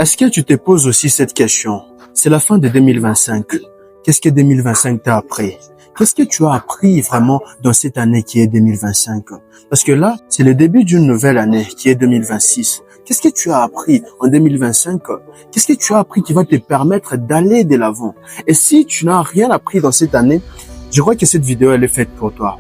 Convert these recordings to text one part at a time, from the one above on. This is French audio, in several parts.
Est-ce que tu te poses aussi cette question? C'est la fin de 2025. Qu'est-ce que 2025 t'a appris? Qu'est-ce que tu as appris vraiment dans cette année qui est 2025? Parce que là, c'est le début d'une nouvelle année qui est 2026. Qu'est-ce que tu as appris en 2025? Qu'est-ce que tu as appris qui va te permettre d'aller de l'avant? Et si tu n'as rien appris dans cette année, je crois que cette vidéo, elle est faite pour toi.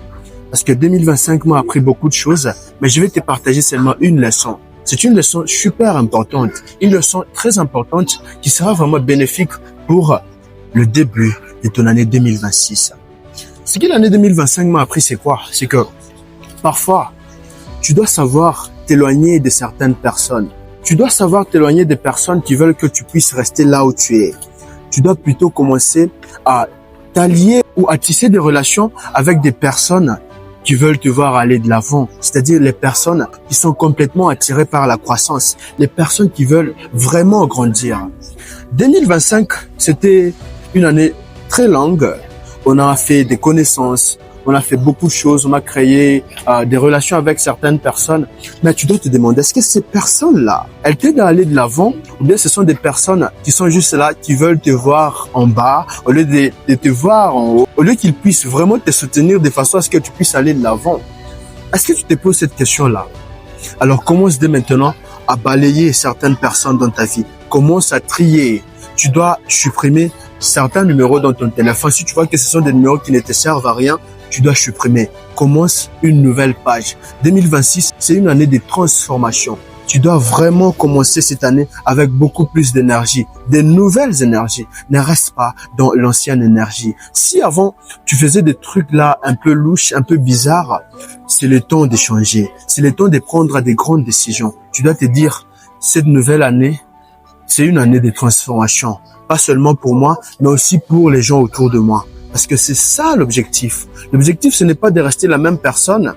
Parce que 2025 m'a appris beaucoup de choses, mais je vais te partager seulement une leçon. C'est une leçon super importante, une leçon très importante qui sera vraiment bénéfique pour le début de ton année 2026. Ce que l'année 2025 m'a appris, c'est quoi? C'est que parfois, tu dois savoir t'éloigner de certaines personnes. Tu dois savoir t'éloigner des personnes qui veulent que tu puisses rester là où tu es. Tu dois plutôt commencer à t'allier ou à tisser des relations avec des personnes qui veulent te voir aller de l'avant, c'est-à-dire les personnes qui sont complètement attirées par la croissance, les personnes qui veulent vraiment grandir. 2025, c'était une année très longue. On a fait des connaissances, on a fait beaucoup de choses, on a créé des relations avec certaines personnes. Mais tu dois te demander, est-ce que ces personnes-là, elles t'aident à aller de l'avant ou bien ce sont des personnes qui sont juste là, qui veulent te voir en bas au lieu de te voir en haut, au lieu qu'ils puissent vraiment te soutenir de façon à ce que tu puisses aller de l'avant? Est-ce que tu te poses cette question-là? Alors commence dès maintenant à balayer certaines personnes dans ta vie. Commence à trier. Tu dois supprimer certains numéros dans ton téléphone. Si tu vois que ce sont des numéros qui ne te servent à rien, tu dois supprimer. Commence une nouvelle page. 2026, c'est une année de transformation. Tu dois vraiment commencer cette année avec beaucoup plus d'énergie, de nouvelles énergies. Ne reste pas dans l'ancienne énergie. Si avant, tu faisais des trucs là un peu louches, un peu bizarres, c'est le temps de changer. C'est le temps de prendre des grandes décisions. Tu dois te dire, cette nouvelle année, c'est une année de transformation. Pas seulement pour moi, mais aussi pour les gens autour de moi. Parce que c'est ça l'objectif. L'objectif, ce n'est pas de rester la même personne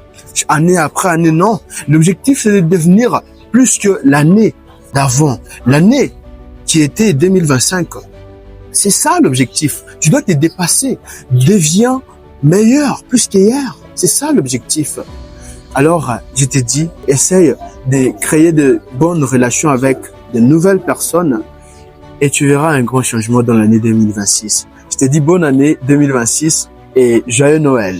année après année, non. L'objectif, c'est de devenir plus que l'année d'avant. L'année qui était 2025. C'est ça l'objectif. Tu dois te dépasser. Deviens meilleur, plus qu'hier. C'est ça l'objectif. Alors, je te dis, essaye de créer de bonnes relations avec de nouvelles personnes et tu verras un grand changement dans l'année 2026. Je te dis bonne année 2026 et joyeux Noël.